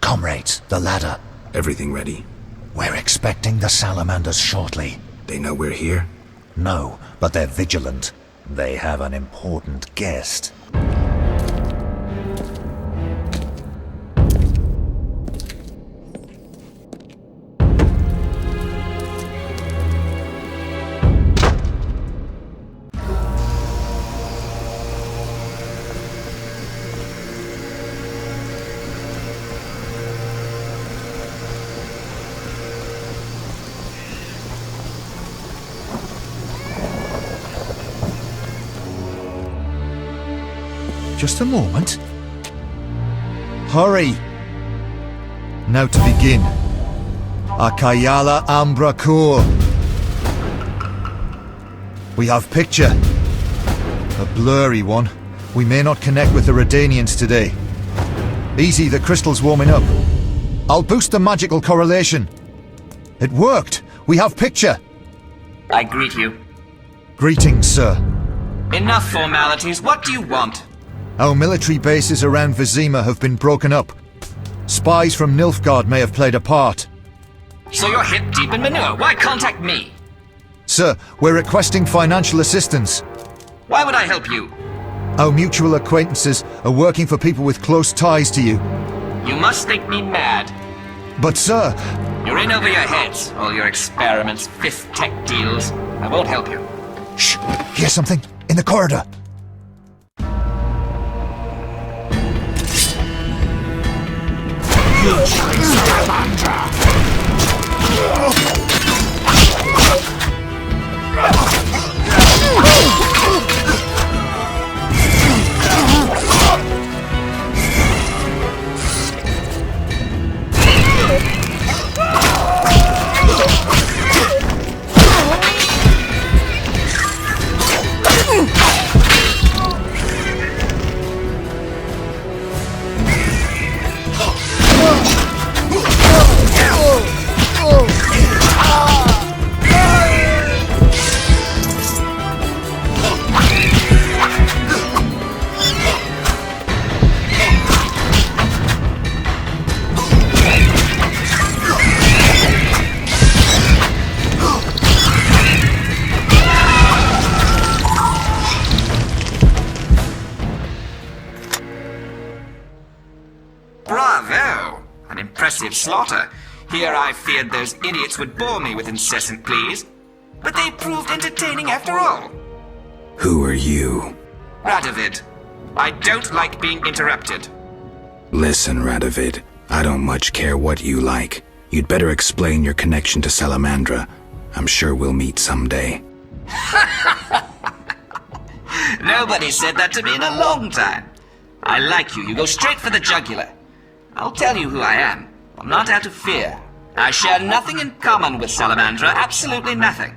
Comrades, the ladder. Everything ready? We're expecting the salamanders shortly. They know we're here? No, but they're vigilant. They have an important guest. Just a moment. Hurry! Now to begin. Akayala Ambra Kur. We have picture. A blurry one. We may not connect with the Redanians today. Easy, the crystal's warming up. I'll boost the magical correlation. It worked! We have picture! I greet you. Greetings, sir. Enough formalities. What do you want? Our military bases around Vizima have been broken up. Spies from Nilfgaard may have played a part. So you're hip deep in manure. Why contact me? Sir, we're requesting financial assistance. Why would I help you? Our mutual acquaintances are working for people with close ties to you. You must think me mad. But sir... You're in over your heads. All your experiments, fifth tech deals. I won't help you. Shh! Hear something? In the corridor! Salamandra! Bravo! An impressive slaughter. Here I feared those idiots would bore me with incessant pleas. But they proved entertaining after all. Who are you? Radovid. I don't like being interrupted. Listen, Radovid. I don't much care what you like. You'd better explain your connection to Salamandra. I'm sure we'll meet someday. Nobody said that to me in a long time. I like you. You go straight for the jugular. I'll tell you who I am. I'm not out of fear. I share nothing in common with Salamandra, absolutely nothing.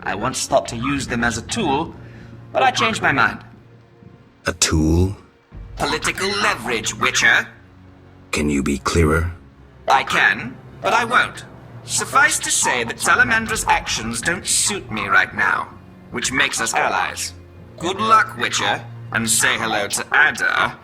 I once thought to use them as a tool, but I changed my mind. A tool? Political leverage, Witcher. Can you be clearer? I can, but I won't. Suffice to say that Salamandra's actions don't suit me right now, which makes us allies. Good luck, Witcher, and say hello to Ada.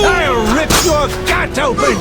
I'll rip your gut open!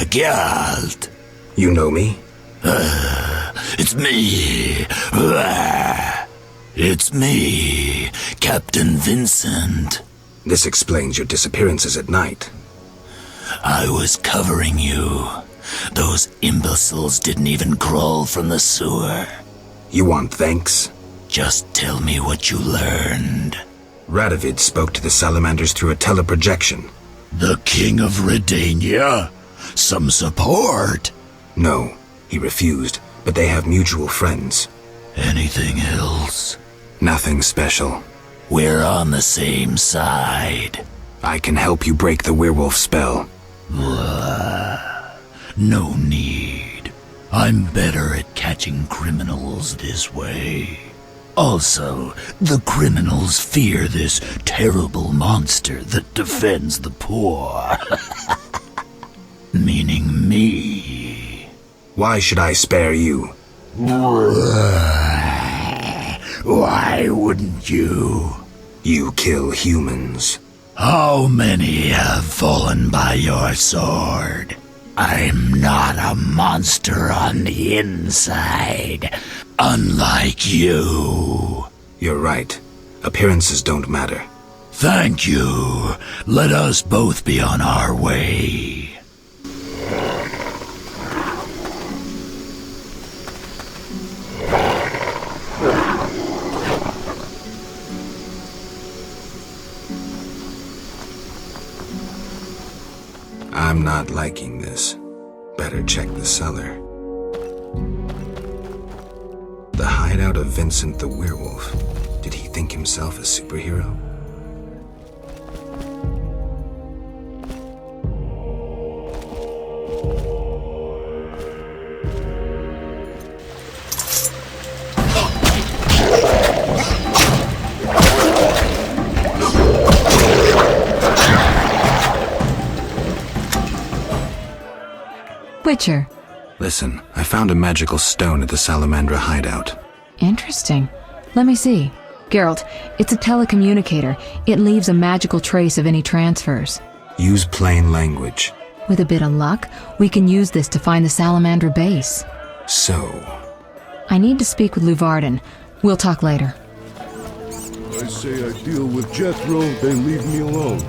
Geralt. You know me? It's me. It's me, Captain Vincent. This explains your disappearances at night. I was covering you. Those imbeciles didn't even crawl from the sewer. You want thanks? Just tell me what you learned. Radovid spoke to the salamanders through a teleprojection. The King of Redania? Some support? No, he refused, but they have mutual friends. Anything else? Nothing special. We're on the same side. I can help you break the werewolf spell. No need. I'm better at catching criminals this way. Also, the criminals fear this terrible monster that defends the poor. Meaning me. Why should I spare you? Why wouldn't you? You kill humans. How many have fallen by your sword? I'm not a monster on the inside, unlike you. You're right. Appearances don't matter. Thank you. Let us both be on our way. I'm not liking this. Better check the cellar. The hideout of Vincent the werewolf. Did he think himself a superhero? Witcher. Listen, I found a magical stone at the Salamandra hideout. Interesting. Let me see. Geralt, it's a telecommunicator. It leaves a magical trace of any transfers. Use plain language. With a bit of luck, we can use this to find the Salamandra base. So, I need to speak with Luvarden. We'll talk later. I say I deal with Jethro, they leave me alone.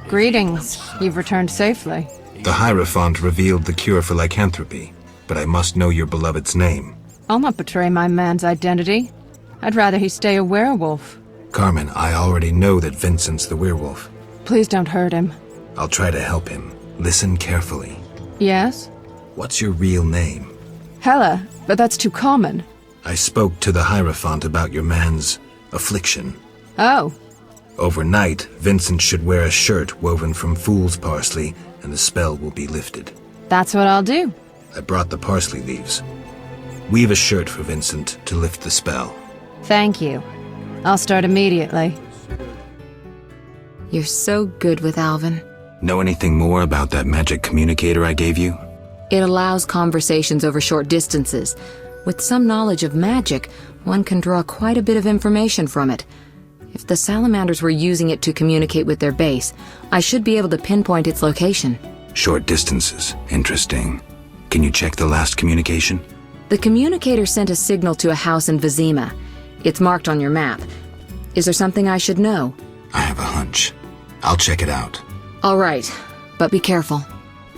Greetings. You've returned safely. the Hierophant revealed the cure for lycanthropy, but I must know your beloved's name. I'll not betray my man's identity. I'd rather he stay a werewolf. Carmen, I already know that Vincent's the werewolf. Please don't hurt him. I'll try to help him. Listen carefully. Yes? What's your real name? Hela, but that's too common. I spoke to the Hierophant about your man's affliction. Oh. Overnight, Vincent should wear a shirt woven from fool's parsley, and the spell will be lifted. That's what I'll do. I brought the parsley leaves. Weave a shirt for Vincent to lift the spell. Thank you. I'll start immediately. You're so good with Alvin. Know anything more about that magic communicator I gave you? It allows conversations over short distances. With some knowledge of magic, one can draw quite a bit of information from it. If the salamanders were using it to communicate with their base, I should be able to pinpoint its location. Short distances. Interesting. Can you check the last communication? The communicator sent a signal to a house in Vizima. It's marked on your map. Is there something I should know? I have a hunch. I'll check it out. All right, but be careful.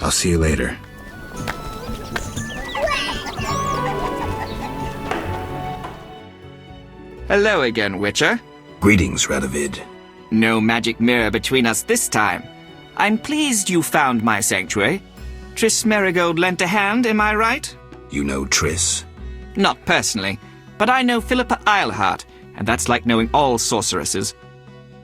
I'll see you later. Hello again, Witcher. Greetings, Radovid. No magic mirror between us this time. I'm pleased you found my sanctuary. Triss Merigold lent a hand, am I right? You know Triss? Not personally, but I know Philippa Eilhart, and that's like knowing all sorceresses.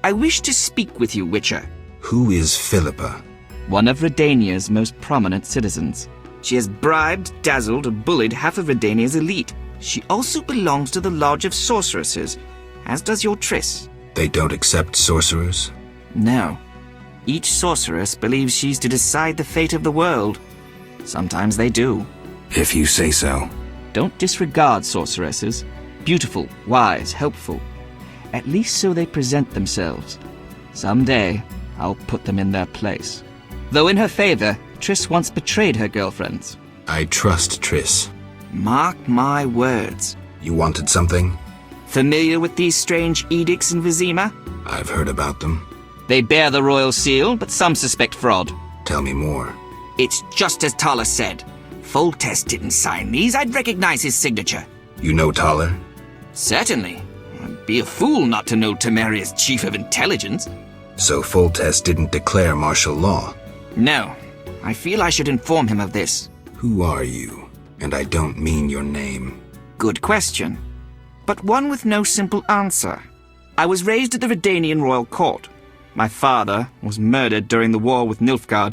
I wish to speak with you, Witcher. Who is Philippa? One of Redania's most prominent citizens. She has bribed, dazzled, or bullied half of Redania's elite. She also belongs to the Lodge of Sorceresses, as does your Triss. They don't accept sorcerers? No. Each sorceress believes she's to decide the fate of the world. Sometimes they do. If you say so. Don't disregard sorceresses. Beautiful, wise, helpful. At least so they present themselves. Someday, I'll put them in their place. Though in her favor, Triss once betrayed her girlfriends. I trust Triss. Mark my words. You wanted something? Familiar with these strange edicts in Vizima? I've heard about them. They bear the royal seal, but some suspect fraud. Tell me more. It's just as Tala said. Foltest didn't sign these. I'd recognize his signature. You know Taller? Certainly. I'd be a fool not to know Temeria's chief of intelligence. So Foltest didn't declare martial law? No. I feel I should inform him of this. Who are you? And I don't mean your name. Good question. But one with no simple answer. I was raised at the Redanian royal court. My father was murdered during the war with Nilfgaard.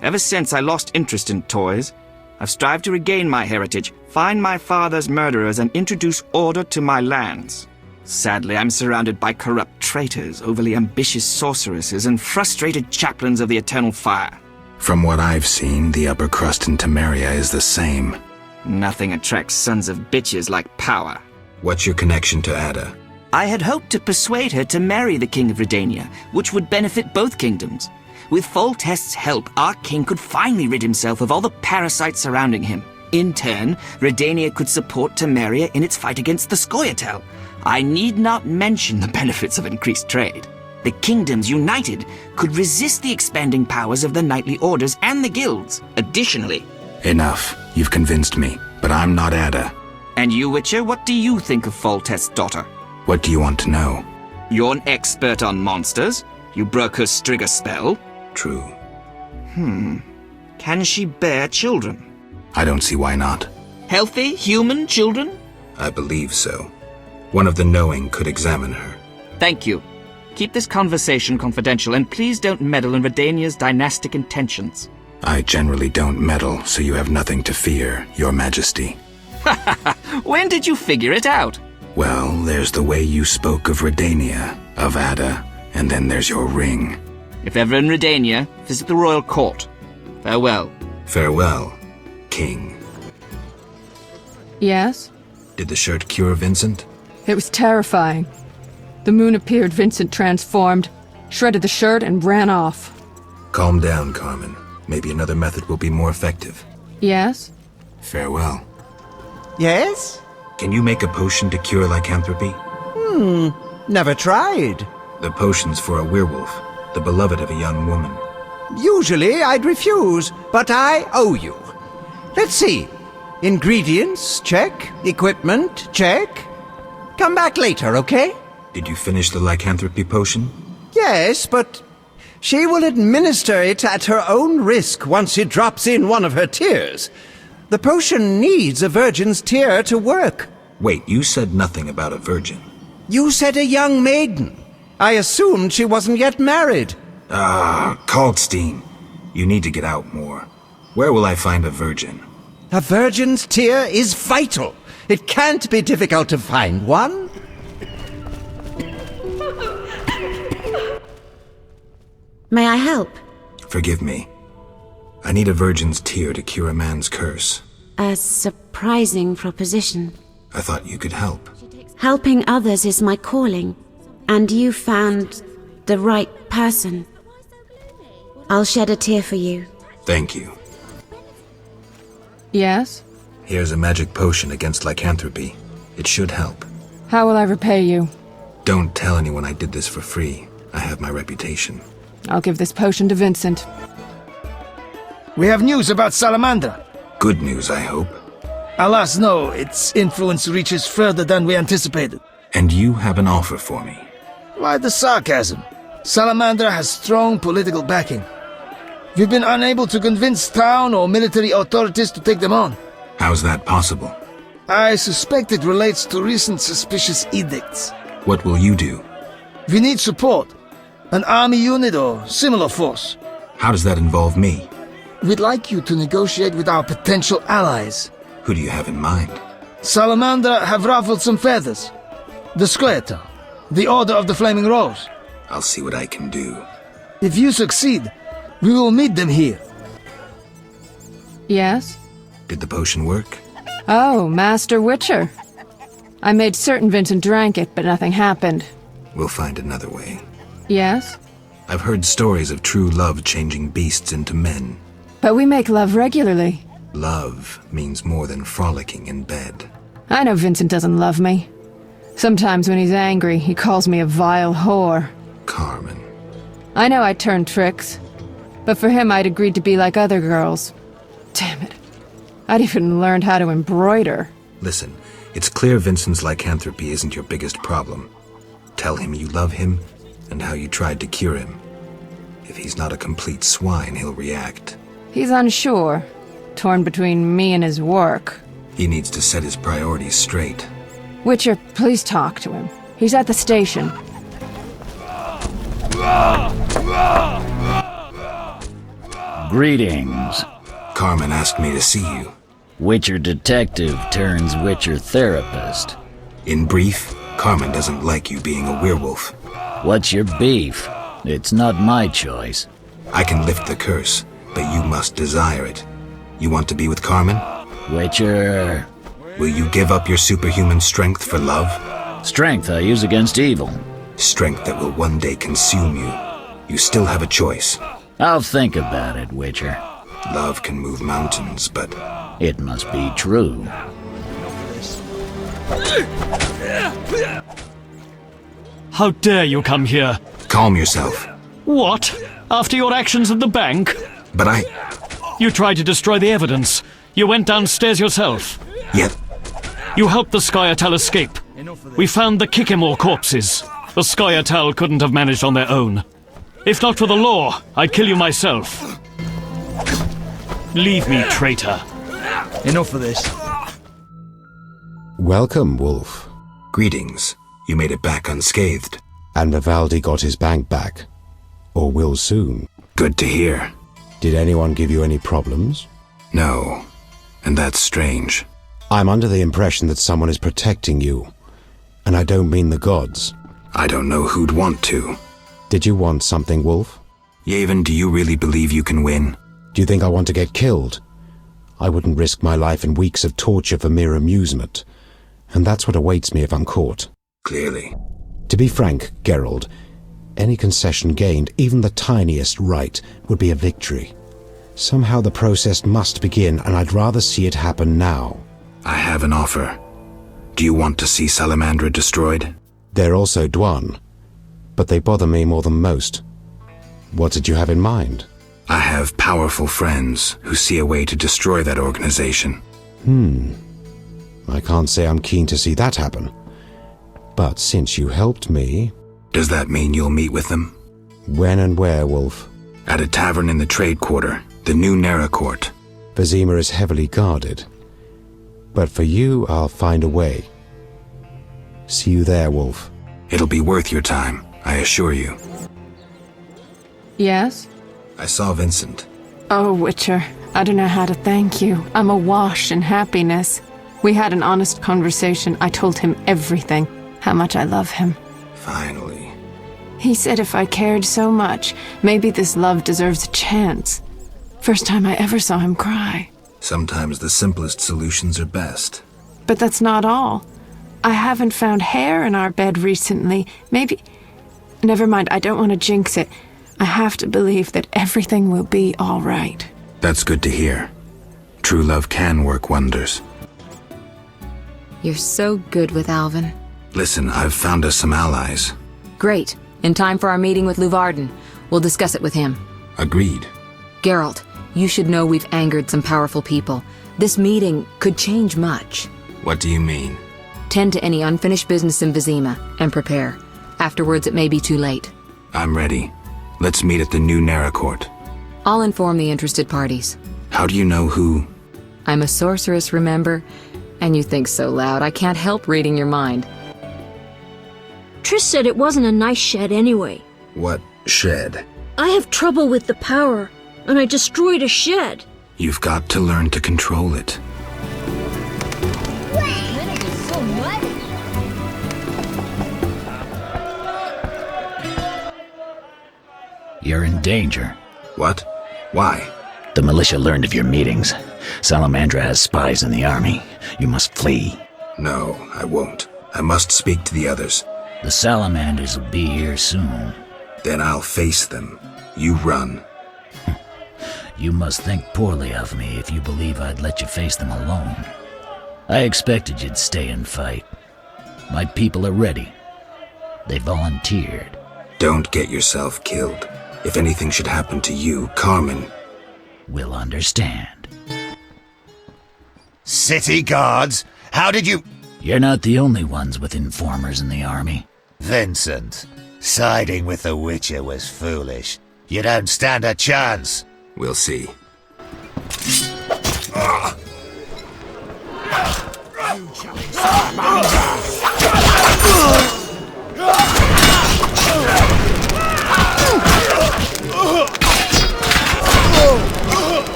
Ever since I lost interest in toys, I've strived to regain my heritage, find my father's murderers, and introduce order to my lands. Sadly, I'm surrounded by corrupt traitors, overly ambitious sorceresses, and frustrated chaplains of the Eternal Fire. From what I've seen, the upper crust in Temeria is the same. Nothing attracts sons of bitches like power. What's your connection to Ada? I had hoped to persuade her to marry the King of Redania, which would benefit both kingdoms. With Foltest's help, our king could finally rid himself of all the parasites surrounding him. In turn, Redania could support Temeria in its fight against the Scoia'tael. I need not mention the benefits of increased trade. The kingdoms united could resist the expanding powers of the knightly orders and the guilds. Additionally... Enough. You've convinced me, but I'm not Ada. And you, Witcher, what do you think of Foltest's daughter? What do you want to know? You're an expert on monsters. You broke her Strigger spell. True. Can she bear children? I don't see why not. Healthy, human children? I believe so. One of the knowing could examine her. Thank you. Keep this conversation confidential, and please don't meddle in Redania's dynastic intentions. I generally don't meddle, so you have nothing to fear, Your Majesty. When did you figure it out? Well, there's the way you spoke of Redania, of Ada, and then there's your ring. If ever in Redania, visit the royal court. Farewell. Farewell, King. Yes? Did the shirt cure Vincent? It was terrifying. The moon appeared, Vincent transformed, shredded the shirt, and ran off. Calm down, Carmen. Maybe another method will be more effective. Yes? Farewell. Yes? Can you make a potion to cure lycanthropy? Never tried. The potion's for a werewolf, the beloved of a young woman. Usually I'd refuse, but I owe you. Let's see. Ingredients, check. Equipment, check. Come back later, okay? Did you finish the lycanthropy potion? Yes, but she will administer it at her own risk once she drops in one of her tears. The potion needs a virgin's tear to work. Wait, you said nothing about a virgin. You said a young maiden. I assumed she wasn't yet married. Kalkstein. You need to get out more. Where will I find a virgin? A virgin's tear is vital. It can't be difficult to find one. May I help? Forgive me. I need a virgin's tear to cure a man's curse. A surprising proposition. I thought you could help. Helping others is my calling, and you found the right person. I'll shed a tear for you. Thank you. Yes? Here's a magic potion against lycanthropy. It should help. How will I repay you? Don't tell anyone I did this for free. I have my reputation. I'll give this potion to Vincent. We have news about Salamandra. Good news, I hope. Alas, no. Its influence reaches further than we anticipated. And you have an offer for me. Why the sarcasm? Salamandra has strong political backing. We've been unable to convince town or military authorities to take them on. How's that possible? I suspect it relates to recent suspicious edicts. What will you do? We need support. An army unit or similar force. How does that involve me? We'd like you to negotiate with our potential allies. Who do you have in mind? Salamandra have ruffled some feathers. The Scoia'tael, the Order of the Flaming Rose. I'll see what I can do. If you succeed, we will meet them here. Yes? Did the potion work? Oh, Master Witcher. I made certain Vincent drank it, but nothing happened. We'll find another way. Yes? I've heard stories of true love changing beasts into men. But we make love regularly. Love means more than frolicking in bed. I know Vincent doesn't love me. Sometimes when he's angry, he calls me a vile whore. Carmen. I know I turned tricks, but for him I'd agreed to be like other girls. Damn it. I'd even learned how to embroider. Listen, it's clear Vincent's lycanthropy isn't your biggest problem. Tell him you love him and how you tried to cure him. If he's not a complete swine, he'll react. He's unsure, torn between me and his work. He needs to set his priorities straight. Witcher, please talk to him. He's at the station. Greetings. Carmen asked me to see you. Witcher detective turns Witcher therapist. In brief, Carmen doesn't like you being a werewolf. What's your beef? It's not my choice. I can lift the curse, but you must desire it. You want to be with Carmen? Witcher... Will you give up your superhuman strength for love? Strength I use against evil. Strength that will one day consume you. You still have a choice. I'll think about it, Witcher. Love can move mountains, but... It must be true. How dare you come here? Calm yourself. What? After your actions at the bank? But You tried to destroy the evidence. You went downstairs yourself. Yet... You helped the Skyatal escape. We found the Kikimor corpses. The Skyatal couldn't have managed on their own. If not for the law, I'd kill you myself. Leave me, traitor. Enough of this. Welcome, Wolf. Greetings. You made it back unscathed. And Vivaldi got his bank back. Or will soon. Good to hear. Did anyone give you any problems? No. And that's strange. I'm under the impression that someone is protecting you. And I don't mean the gods. I don't know who'd want to. Did you want something, Wolf? Yavin, do you really believe you can win? Do you think I want to get killed? I wouldn't risk my life in weeks of torture for mere amusement. And that's what awaits me if I'm caught. Clearly. To be frank, Geralt, any concession gained, even the tiniest right, would be a victory. Somehow the process must begin, and I'd rather see it happen now. I have an offer. Do you want to see Salamandra destroyed? They're also Dwan, but they bother me more than most. What did you have in mind? I have powerful friends who see a way to destroy that organization. I can't say I'm keen to see that happen. But since you helped me... Does that mean you'll meet with them? When and where, Wolf? At a tavern in the trade quarter, the new Nera Court. Vizima is heavily guarded. But for you, I'll find a way. See you there, Wolf. It'll be worth your time, I assure you. Yes? I saw Vincent. Oh, Witcher, I don't know how to thank you. I'm awash in happiness. We had an honest conversation. I told him everything, how much I love him. Finally. He said if I cared so much, maybe this love deserves a chance. First time I ever saw him cry. Sometimes the simplest solutions are best. But that's not all. I haven't found hair in our bed recently. Maybe... Never mind, I don't want to jinx it. I have to believe that everything will be all right. That's good to hear. True love can work wonders. You're so good with Alvin. Listen, I've found us some allies. Great. In time for our meeting with Luvarden. We'll discuss it with him. Agreed. Geralt, you should know we've angered some powerful people. This meeting could change much. What do you mean? Tend to any unfinished business in Vizima, and prepare. Afterwards, it may be too late. I'm ready. Let's meet at the new Nera Court. I'll inform the interested parties. How do you know who? I'm a sorceress, remember? And you think so loud, I can't help reading your mind. Triss said it wasn't a nice shed anyway. What shed? I have trouble with the power, and I destroyed a shed. You've got to learn to control it. You're in danger. What? Why? The militia learned of your meetings. Salamandra has spies in the army. You must flee. No, I won't. I must speak to the others. The Salamanders will be here soon. Then I'll face them. You run. you must think poorly of me if you believe I'd let you face them alone. I expected you'd stay and fight. My people are ready. They volunteered. Don't get yourself killed. If anything should happen to you, Carmen will understand. City guards? How did you... You're not the only ones with informers in the army. Vincent, siding with the Witcher was foolish. You don't stand a chance. We'll see.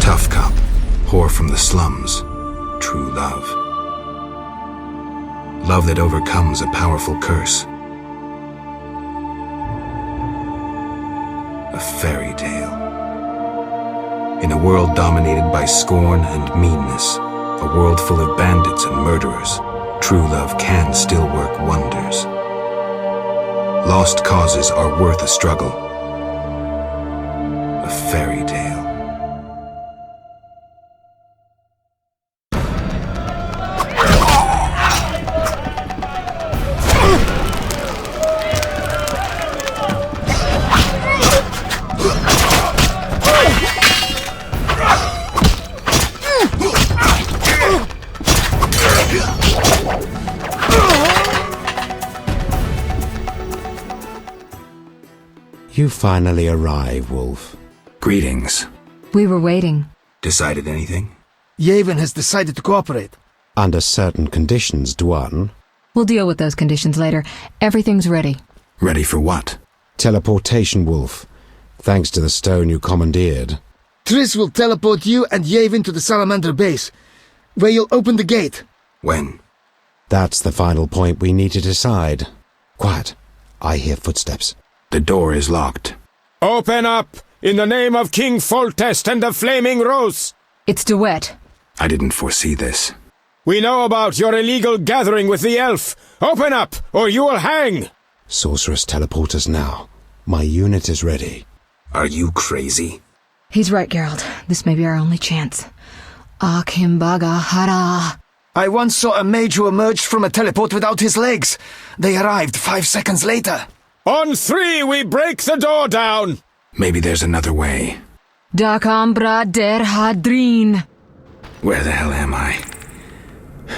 Tough cop, whore from the slums, true love. Love that overcomes a powerful curse. A fairy tale. In a world dominated by scorn and meanness, a world full of bandits and murderers, true love can still work wonders. Lost causes are worth a struggle. A fairy tale. You finally arrive, Wolf. Greetings. We were waiting. Decided anything? Yavin has decided to cooperate. Under certain conditions, Dwan. We'll deal with those conditions later. Everything's ready. Ready for what? Teleportation, Wolf. Thanks to the stone you commandeered. Triss will teleport you and Yavin to the Salamandra base, where you'll open the gate. When? That's the final point we need to decide. Quiet. I hear footsteps. The door is locked. Open up! In the name of King Foltest and the Flaming Rose! It's Duet. I didn't foresee this. We know about your illegal gathering with the elf. Open up, or you will hang! Sorceress, teleport us now. My unit is ready. Are you crazy? He's right, Geralt. This may be our only chance. Akimbaga Hara. I once saw a mage who emerged from a teleport without his legs. They arrived 5 seconds later. On 3, we break the door down! Maybe there's another way. Dakambra der Hadrin. Where the hell am I?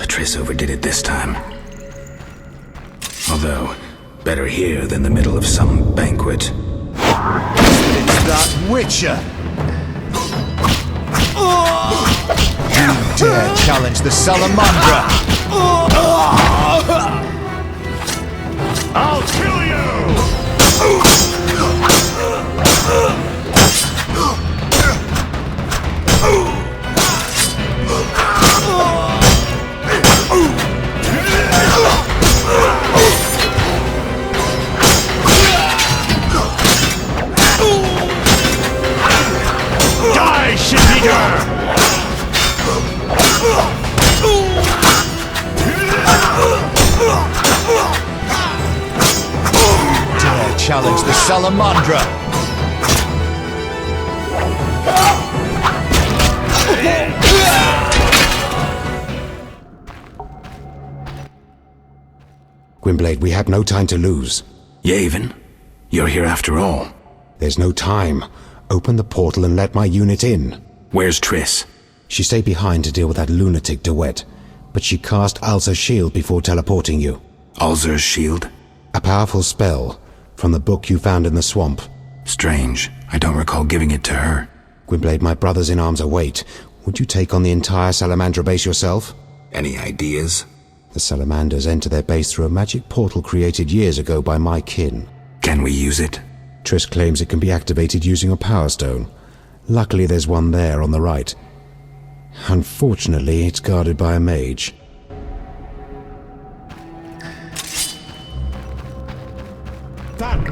Triss overdid it this time. Although, better here than the middle of some banquet. It's that Witcher! You dare challenge the Salamandra! I'll kill you! Die, shit-eater! Dare challenge the Salamandra! Gwynblade, we have no time to lose. Yavin, you're here after all. There's no time. Open the portal and let my unit in. Where's Triss? She stayed behind to deal with that lunatic Duet, but she cast Alzur's shield before teleporting you. Alzur's shield? A powerful spell from the book you found in the swamp. Strange. I don't recall giving it to her. Gwynblade, my brothers in arms await. Would you take on the entire Salamandra base yourself? Any ideas? The Salamanders enter their base through a magic portal created years ago by my kin. Can we use it? Triss claims it can be activated using a power stone. Luckily there's one there on the right. Unfortunately, it's guarded by a mage. That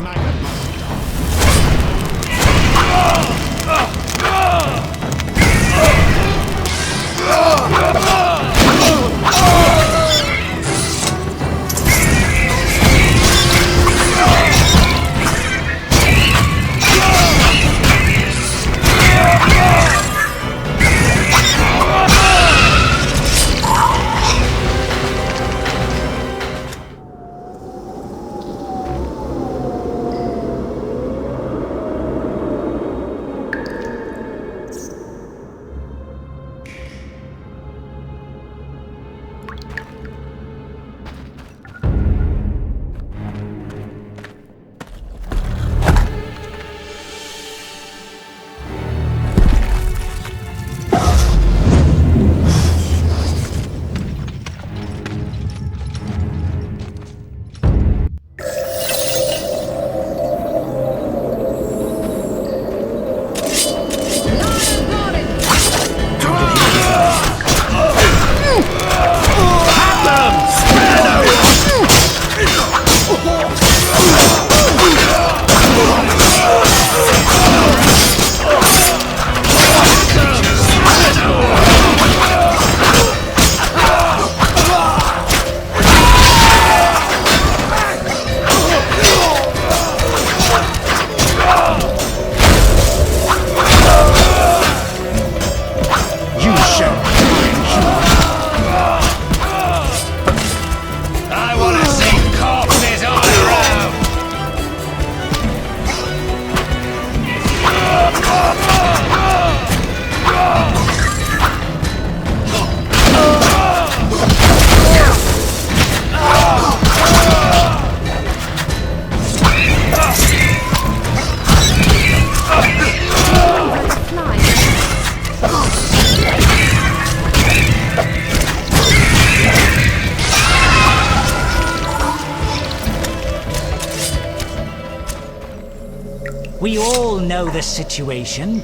We all know the situation.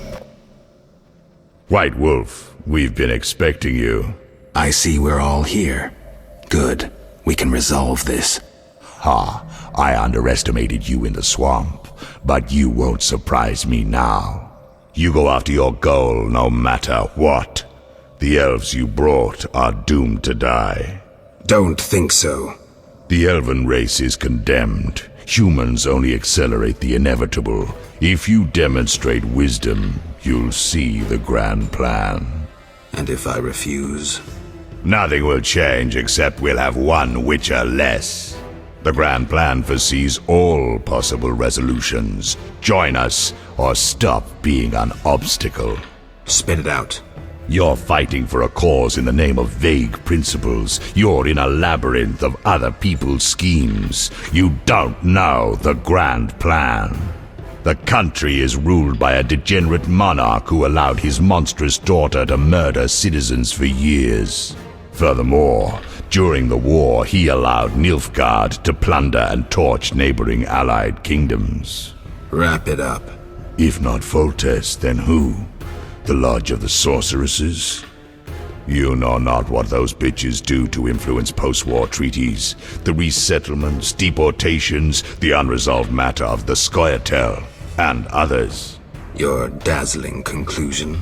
White Wolf, we've been expecting you. I see we're all here. Good. We can resolve this. Ha, I underestimated you in the swamp, but you won't surprise me now. You go after your goal no matter what. The elves you brought are doomed to die. Don't think so. The elven race is condemned. Humans only accelerate the inevitable. If you demonstrate wisdom, you'll see the grand plan. And if I refuse? Nothing will change except we'll have one Witcher less. The grand plan foresees all possible resolutions. Join us, or stop being an obstacle. Spit it out. You're fighting for a cause in the name of vague principles. You're in a labyrinth of other people's schemes. You don't know the grand plan. The country is ruled by a degenerate monarch who allowed his monstrous daughter to murder citizens for years. Furthermore, during the war, he allowed Nilfgaard to plunder and torch neighboring allied kingdoms. Wrap it up. If not Foltest, then who? The Lodge of the Sorceresses? You know not what those bitches do to influence post-war treaties, the resettlements, deportations, the unresolved matter of the Scoia'tael, and others. Your dazzling conclusion?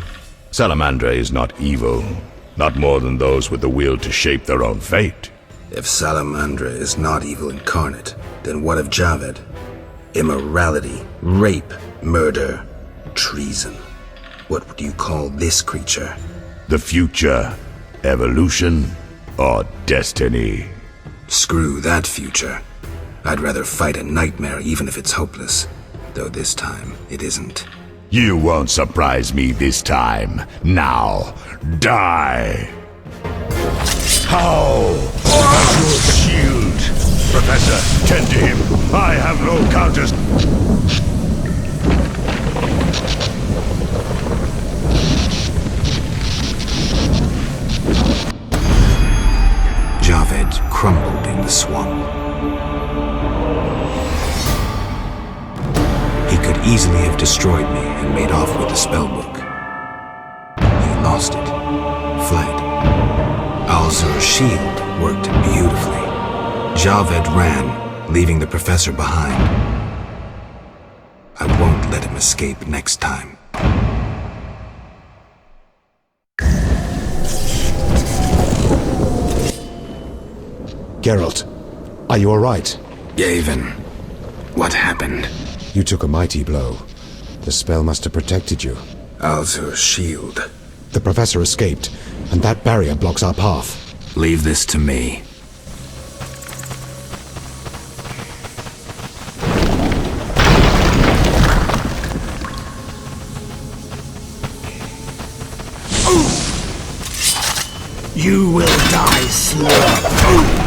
Salamandra is not evil, not more than those with the will to shape their own fate. If Salamandra is not evil incarnate, then what of Javed? Immorality, rape, murder, treason. What would you call this creature? The future, evolution, or destiny? Screw that future. I'd rather fight a nightmare even if it's hopeless. Though this time, it isn't. You won't surprise me this time. Now, die! How? Your shield! Professor, tend to him. I have no counters. Javed crumbled in the swamp. He could easily have destroyed me and made off with the spellbook. He lost it, fled. Alzur's shield worked beautifully. Javed ran, leaving the professor behind. I won't let him escape next time. Geralt, are you alright? Yavin, what happened? You took a mighty blow. The spell must have protected you. Alzur's shield. The professor escaped, and that barrier blocks our path. Leave this to me. You will die slow.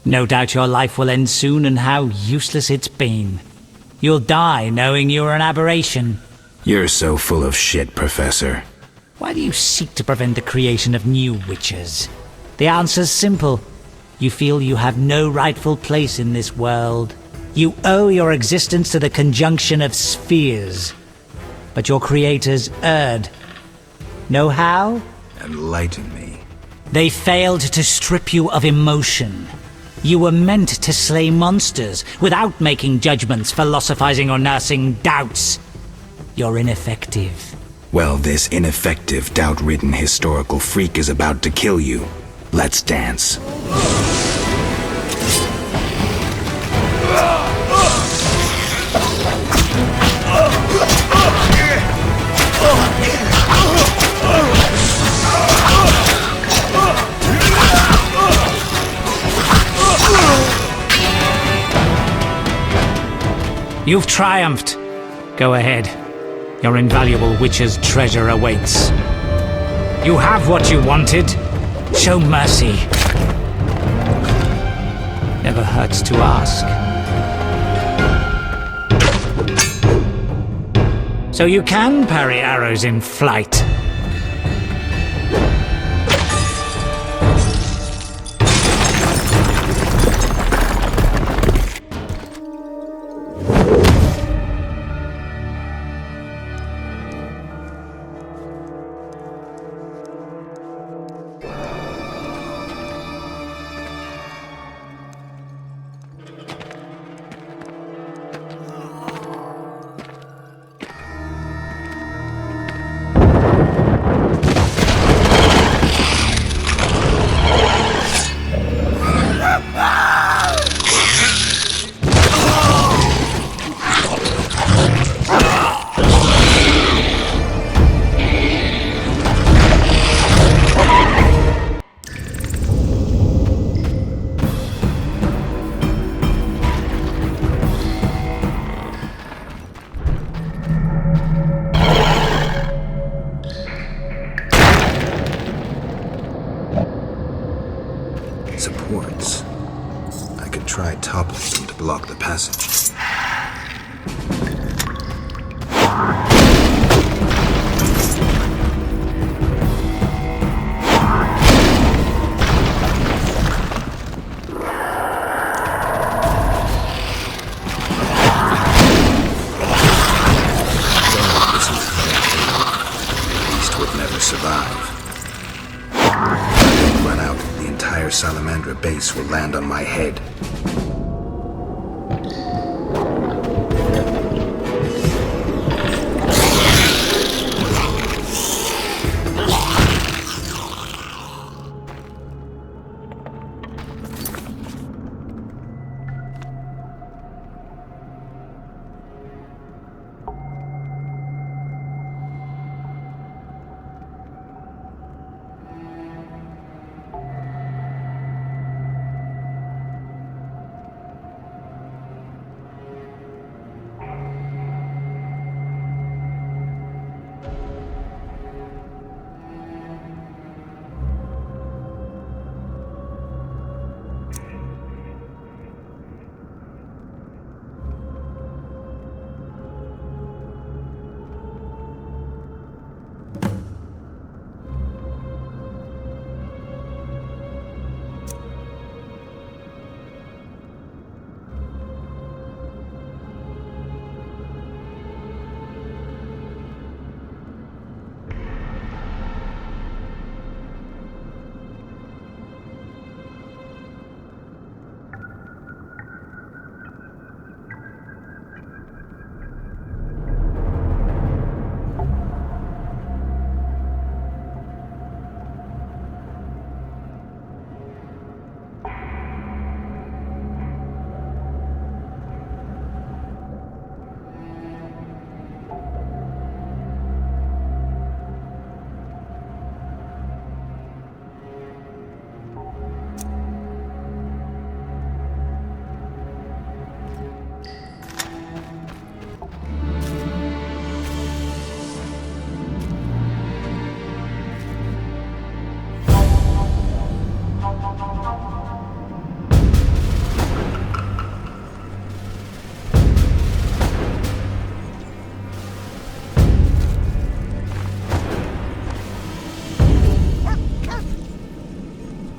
No doubt your life will end soon, and how useless it's been. You'll die knowing you're an aberration. You're so full of shit, Professor. Why do you seek to prevent the creation of new witches? The answer's simple. You feel you have no rightful place in this world. You owe your existence to the conjunction of spheres. But your creators erred. Know how? Enlighten me. They failed to strip you of emotion. You were meant to slay monsters without making judgments, philosophizing, or nursing doubts. You're ineffective. Well, this ineffective, doubt-ridden historical freak is about to kill you. Let's dance. You've triumphed. Go ahead. Your invaluable witch's treasure awaits. You have what you wanted. Show mercy. Never hurts to ask. So you can parry arrows in flight. Supports. I could try toppling them to block the passage. Salamandra base will land on my head.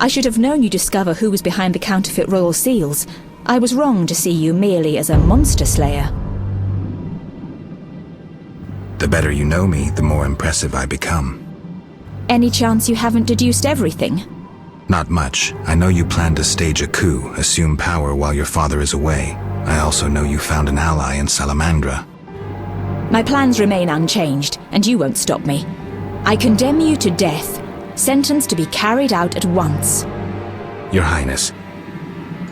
I should have known you'd discover who was behind the counterfeit royal seals. I was wrong to see you merely as a monster slayer. The better you know me, the more impressive I become. Any chance you haven't deduced everything? Not much. I know you plan to stage a coup, assume power while your father is away. I also know you found an ally in Salamandra. My plans remain unchanged, and you won't stop me. I condemn you to death, sentenced to be carried out at once. Your Highness.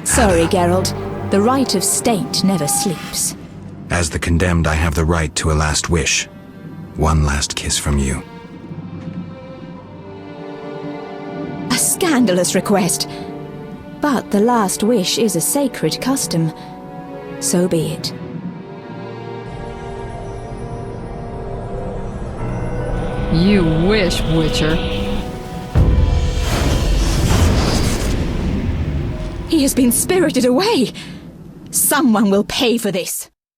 Sorry, Geralt. The right of state never sleeps. As the condemned, I have the right to a last wish. One last kiss from you. A scandalous request. But the last wish is a sacred custom. So be it. You wish, Witcher. He has been spirited away. Someone will pay for this.